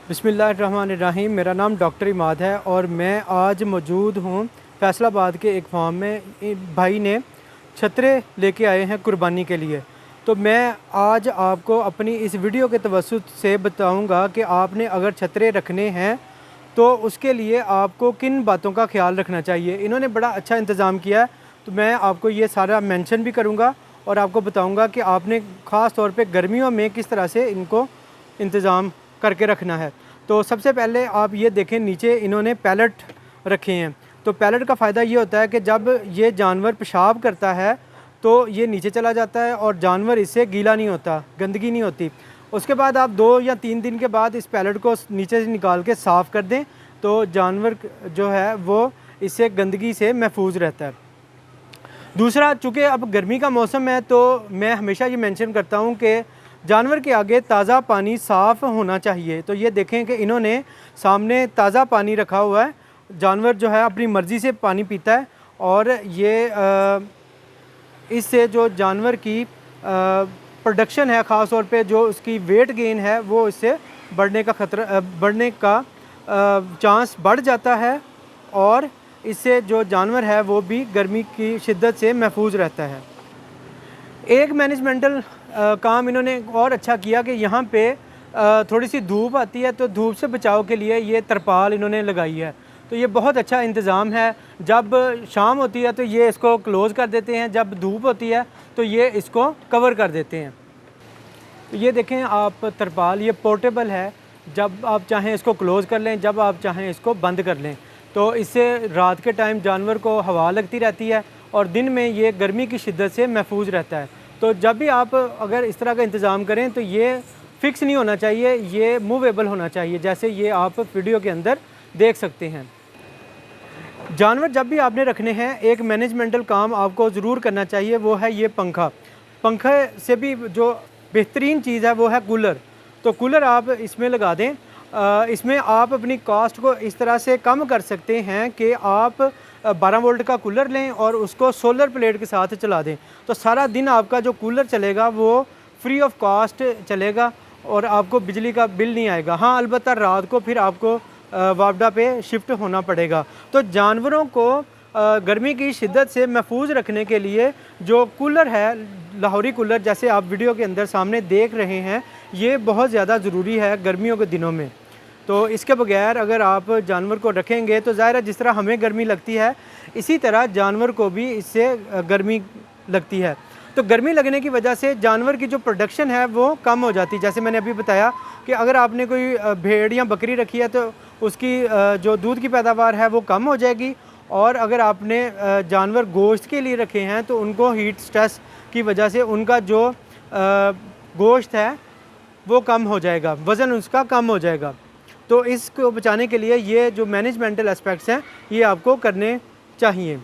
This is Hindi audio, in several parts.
बिस्मिल्लाहिर्रहमानिर्रहीम। मेरा नाम डॉक्टर इमाद है और मैं आज मौजूद हूँ फैसलाबाद के एक फार्म में। भाई ने छतरे लेके आए हैं कुर्बानी के लिए। तो मैं आज आपको अपनी इस वीडियो के तवस्सुत से बताऊँगा कि आपने अगर छतरे रखने हैं तो उसके लिए आपको किन बातों का ख्याल रखना चाहिए। इन्होंने बड़ा अच्छा इंतज़ाम किया है, तो मैं आपको ये सारा मेंशन भी करूँगा और आपको बताऊँगा कि आपने ख़ास तौर पे गर्मियों में किस तरह से इनको इंतज़ाम करके रखना है। तो सबसे पहले आप ये देखें, नीचे इन्होंने पैलेट रखे हैं। तो पैलेट का फ़ायदा ये होता है कि जब ये जानवर पेशाब करता है तो ये नीचे चला जाता है और जानवर इससे गीला नहीं होता, गंदगी नहीं होती। उसके बाद आप 2 या 3 दिन के बाद इस पैलेट को नीचे से निकाल के साफ़ कर दें तो जानवर जो है वो इससे गंदगी से महफूज रहता है। दूसरा, चूँकि अब गर्मी का मौसम है तो मैं हमेशा ये मेंशन करता हूँ कि जानवर के आगे ताज़ा पानी साफ़ होना चाहिए। तो ये देखें कि इन्होंने सामने ताज़ा पानी रखा हुआ है। जानवर जो है अपनी मर्ज़ी से पानी पीता है और ये इससे जो जानवर की प्रोडक्शन है, ख़ास तौर पे जो उसकी वेट गेन है, वो इससे बढ़ने का चांस बढ़ जाता है और इससे जो जानवर है वो भी गर्मी की शिद्दत से महफूज रहता है। एक मैनेजमेंटल काम इन्होंने और अच्छा किया कि यहाँ पे थोड़ी सी धूप आती है तो धूप से बचाव के लिए ये तरपाल इन्होंने लगाई है। तो ये बहुत अच्छा इंतज़ाम है। जब शाम होती है तो ये इसको क्लोज़ कर देते हैं, जब धूप होती है तो ये इसको कवर कर देते हैं। तो ये देखें आप, तरपाल ये पोर्टेबल है, जब आप चाहें इसको क्लोज़ कर लें, जब आप चाहें इसको बंद कर लें। तो इससे रात के टाइम जानवर को हवा लगती रहती है और दिन में ये गर्मी की शिद्दत से महफूज रहता है। तो जब भी आप अगर इस तरह का इंतज़ाम करें तो ये फ़िक्स नहीं होना चाहिए, ये मूवेबल होना चाहिए, जैसे ये आप वीडियो के अंदर देख सकते हैं। जानवर जब भी आपने रखने हैं, एक मैनेजमेंटल काम आपको ज़रूर करना चाहिए, वो है ये पंखा। पंखे से भी जो बेहतरीन चीज़ है वो है कूलर। तो कूलर आप इसमें लगा दें। इसमें आप अपनी कॉस्ट को इस तरह से कम कर सकते हैं कि आप 12 वोल्ट का कूलर लें और उसको सोलर प्लेट के साथ चला दें। तो सारा दिन आपका जो कूलर चलेगा वो फ्री ऑफ कॉस्ट चलेगा और आपको बिजली का बिल नहीं आएगा। हाँ, अलबत्ता रात को फिर आपको वापडा पे शिफ्ट होना पड़ेगा। तो जानवरों को गर्मी की शिद्दत से महफूज रखने के लिए जो कूलर है, लाहौरी कूलर, जैसे आप वीडियो के अंदर सामने देख रहे हैं, ये बहुत ज़्यादा ज़रूरी है गर्मियों के दिनों में। तो इसके बगैर अगर आप जानवर को रखेंगे तो ज़ाहिर है जिस तरह हमें गर्मी लगती है इसी तरह जानवर को भी इससे गर्मी लगती है। तो गर्मी लगने की वजह से जानवर की जो प्रोडक्शन है वो कम हो जाती है। जैसे मैंने अभी बताया कि अगर आपने कोई भेड़ या बकरी रखी है तो उसकी जो दूध की पैदावार है वो कम हो जाएगी, और अगर आपने जानवर गोश्त के लिए रखे हैं तो उनको हीट स्ट्रेस की वजह से उनका जो गोश्त है वो कम हो जाएगा, वज़न उसका कम हो जाएगा। तो इसको बचाने के लिए ये जो मैनेजमेंटल एस्पेक्ट्स हैं ये आपको करने चाहिए।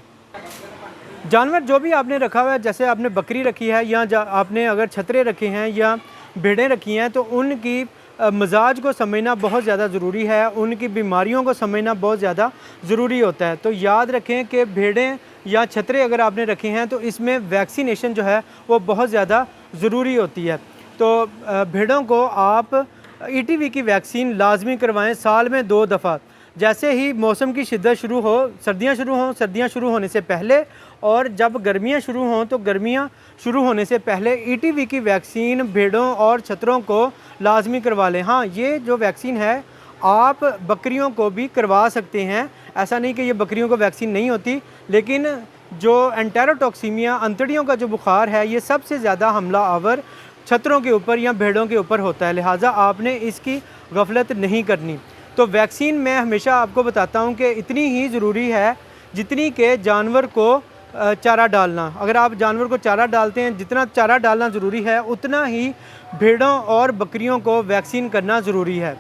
जानवर जो भी आपने रखा हुआ है, जैसे आपने बकरी रखी है या आपने अगर छतरे रखे हैं या भेड़ें रखी हैं, तो उनकी मिजाज को समझना बहुत ज़्यादा ज़रूरी है, उनकी बीमारियों को समझना बहुत ज़्यादा ज़रूरी होता है। तो याद रखें कि भेड़ें या छतरे अगर आपने रखे हैं तो इसमें वैक्सीनेशन जो है वो बहुत ज़्यादा ज़रूरी होती है। तो भेड़ों को आप ETV की वैक्सीन लाजमी करवाएं साल में 2 दफ़ा। जैसे ही मौसम की शिद्दत शुरू हो, सर्दियाँ शुरू होने से पहले, और जब गर्मियाँ शुरू हों तो गर्मियाँ शुरू होने से पहले ETV की वैक्सीन भेड़ों और छतरों को लाजमी करवा लें। हाँ, ये जो वैक्सीन है आप बकरियों को भी करवा सकते हैं, ऐसा नहीं कि ये बकरियों को वैक्सीन नहीं होती, लेकिन जो एंटेरोटॉक्सीमिया, अंतड़ियों का जो बुखार है, ये सबसे ज़्यादा हमला आवर छतरों के ऊपर या भेड़ों के ऊपर होता है, लिहाजा आपने इसकी गफलत नहीं करनी। तो वैक्सीन मैं हमेशा आपको बताता हूँ कि इतनी ही ज़रूरी है जितनी के जानवर को चारा डालना। अगर आप जानवर को चारा डालते हैं, जितना चारा डालना ज़रूरी है उतना ही भेड़ों और बकरियों को वैक्सीन करना ज़रूरी है।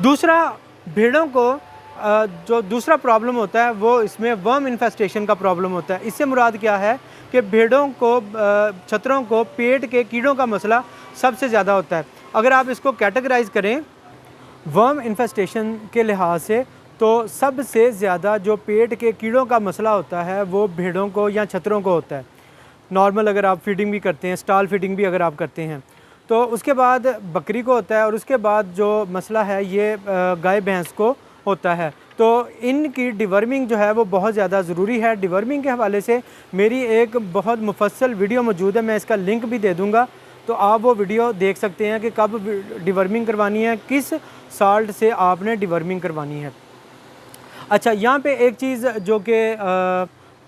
दूसरा, भेड़ों को जो दूसरा प्रॉब्लम होता है वो इसमें वर्म इन्फेस्टेशन का प्रॉब्लम होता है। इससे मुराद क्या है कि भेड़ों को, छतरों को पेट के कीड़ों का मसला सबसे ज़्यादा होता है। अगर आप इसको कैटेगराइज़ करें वर्म इन्फेस्टेशन के लिहाज से, तो सबसे ज़्यादा जो पेट के कीड़ों का मसला होता है वो भेड़ों को या छतरों को होता है। नॉर्मल अगर आप फीडिंग भी करते हैं, स्टॉल फीडिंग भी अगर आप करते हैं, तो उसके बाद बकरी को होता है और उसके बाद जो मसला है ये गाय भैंस को होता है। तो इनकी डिवर्मिंग जो है वो बहुत ज़्यादा ज़रूरी है। डिवर्मिंग के हवाले से मेरी एक बहुत मुफस्सल वीडियो मौजूद है, मैं इसका लिंक भी दे दूँगा, तो आप वो वीडियो देख सकते हैं कि कब डिवर्मिंग करवानी है, किस साल्ट से आपने डिवर्मिंग करवानी है। अच्छा, यहाँ पे एक चीज़ जो कि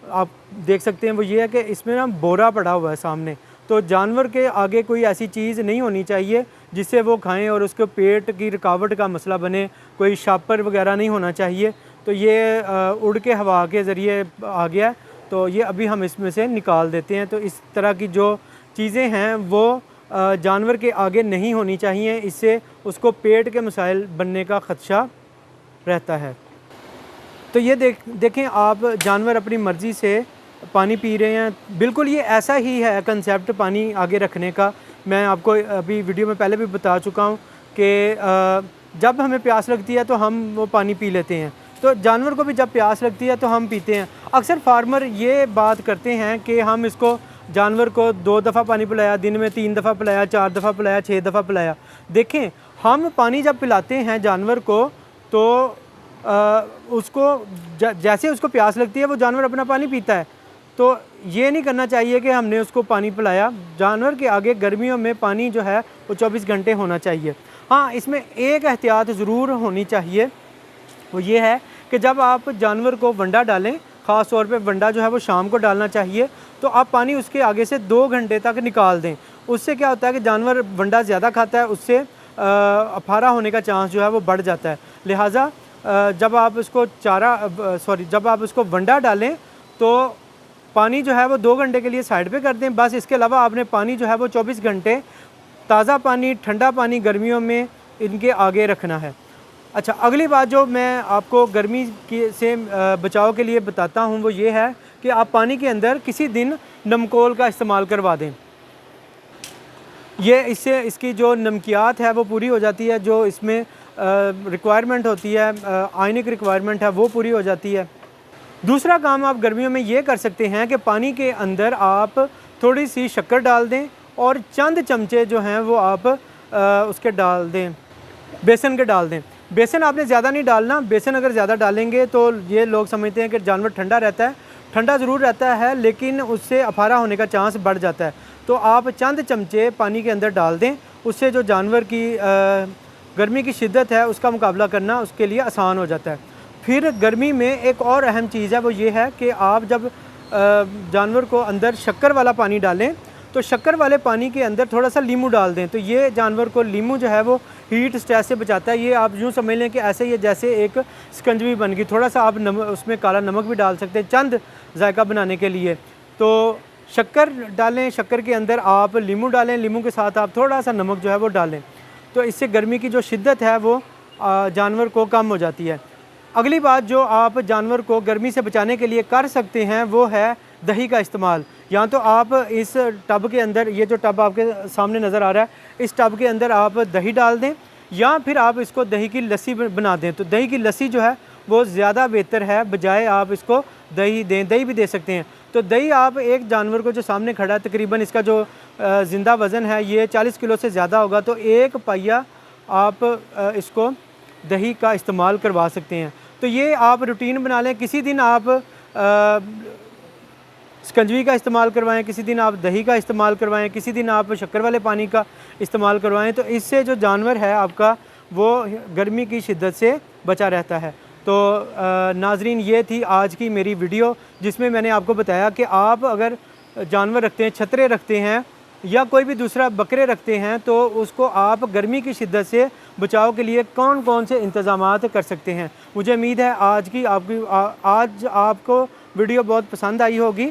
आप देख सकते हैं वो ये है कि इसमें ना बोरा पड़ा हुआ है सामने, तो जानवर के आगे कोई ऐसी चीज़ नहीं होनी चाहिए जिससे वो खाएं और उसके पेट की रुकावट का मसला बने, कोई शापर वगैरह नहीं होना चाहिए। तो ये उड़ के हवा के ज़रिए आ गया है, तो ये अभी हम इसमें से निकाल देते हैं। तो इस तरह की जो चीज़ें हैं वो जानवर के आगे नहीं होनी चाहिए, इससे उसको पेट के मसाइल बनने का ख़दशा रहता है। तो ये देखें आप, जानवर अपनी मर्ज़ी से पानी पी रहे हैं, बिल्कुल ये ऐसा ही है कंसेप्ट पानी आगे रखने का। मैं आपको अभी वीडियो में पहले भी बता चुका हूँ कि जब हमें प्यास लगती है तो हम वो पानी पी लेते हैं, तो जानवर को भी जब प्यास लगती है तो हम पीते हैं। अक्सर फार्मर ये बात करते हैं कि हम इसको जानवर को 2 दफ़ा पानी पिलाया, दिन में 3 दफ़ा पिलाया, 4 दफ़ा पिलाया, 6 दफ़ा पिलाया। देखें, हम पानी जब पिलाते हैं जानवर को तो उसको जैसे उसको प्यास लगती है वो जानवर अपना पानी पीता है। तो ये नहीं करना चाहिए कि हमने उसको पानी पिलाया। जानवर के आगे गर्मियों में पानी जो है वो 24 घंटे होना चाहिए। हाँ, इसमें एक एहतियात ज़रूर होनी चाहिए, वो ये है कि जब आप जानवर को वंडा डालें, ख़ास तौर पे वंडा जो है वो शाम को डालना चाहिए, तो आप पानी उसके आगे से 2 घंटे तक निकाल दें। उससे क्या होता है कि जानवर वंडा ज़्यादा खाता है, उससे अफारा होने का चांस जो है वो बढ़ जाता है। लिहाजा जब आप उसको वंडा डालें तो पानी जो है वो 2 घंटे के लिए साइड पे कर दें बस। इसके अलावा आपने पानी जो है वो 24 घंटे ताज़ा पानी, ठंडा पानी गर्मियों में इनके आगे रखना है। अच्छा, अगली बात जो मैं आपको गर्मी से बचाव के लिए बताता हूँ वो ये है कि आप पानी के अंदर किसी दिन नमकोल का इस्तेमाल करवा दें। ये इससे इसकी जो नमकियात है वो पूरी हो जाती है, जो इसमें रिक्वायरमेंट होती है, आयनिक रिक्वायरमेंट है वो पूरी हो जाती है। दूसरा काम आप गर्मियों में ये कर सकते हैं कि पानी के अंदर आप थोड़ी सी शक्कर डाल दें और चंद चमचे जो हैं वो आप उसके डाल दें, बेसन के डाल दें। बेसन आपने ज़्यादा नहीं डालना, बेसन अगर ज़्यादा डालेंगे तो ये लोग समझते हैं कि जानवर ठंडा रहता है। ठंडा ज़रूर रहता है लेकिन उससे अफारा होने का चांस बढ़ जाता है। तो आप चंद चमचे पानी के अंदर डाल दें, उससे जो जानवर की गर्मी की शिद्दत है उसका मुकाबला करना उसके लिए आसान हो जाता है। फिर गर्मी में एक और अहम चीज़ है वो ये है कि आप जब जानवर को अंदर शक्कर वाला पानी डालें तो शक्कर वाले पानी के अंदर थोड़ा सा लीमू डाल दें। तो ये जानवर को लीमू जो है वो हीट स्ट्रेस से बचाता है। ये आप यूँ समझ लें कि ऐसे ही जैसे एक स्कंजवी बन गई। थोड़ा सा आप उसमें काला नमक भी डाल सकते हैं चंद जायका बनाने के लिए। तो शक्कर डालें, शक्कर के अंदर आप लीमू डालें, लीमू के साथ आप थोड़ा सा नमक जो है वो डालें, तो इससे गर्मी की जो शिद्दत है वो जानवर को कम हो जाती है। अगली बात जो आप जानवर को गर्मी से बचाने के लिए कर सकते हैं वो है दही का इस्तेमाल। या तो आप इस टब के अंदर, ये जो टब आपके सामने नज़र आ रहा है, इस टब के अंदर आप दही डाल दें या फिर आप इसको दही की लस्सी बना दें। तो दही की लस्सी जो है वो ज़्यादा बेहतर है, बजाय आप इसको दही दें। दही भी दे सकते हैं। तो दही आप एक जानवर को जो सामने खड़ा है, तकरीबन इसका जो ज़िंदा वज़न है ये 40 किलो से ज़्यादा होगा, तो 1 पहिया आप इसको दही का इस्तेमाल करवा सकते हैं। तो ये आप रूटीन बना लें। किसी दिन आप स्कंजवी का इस्तेमाल करवाएं, किसी दिन आप दही का इस्तेमाल करवाएं, किसी दिन आप शक्कर वाले पानी का इस्तेमाल करवाएं। तो इससे जो जानवर है आपका वो गर्मी की शिद्दत से बचा रहता है। तो नाजरीन, ये थी आज की मेरी वीडियो जिसमें मैंने आपको बताया कि आप अगर जानवर रखते हैं, छतरे रखते हैं या कोई भी दूसरा बकरे रखते हैं, तो उसको आप गर्मी की शिद्दत से बचाव के लिए कौन कौन से इंतज़ामात कर सकते हैं। मुझे उम्मीद है आज आपको वीडियो बहुत पसंद आई होगी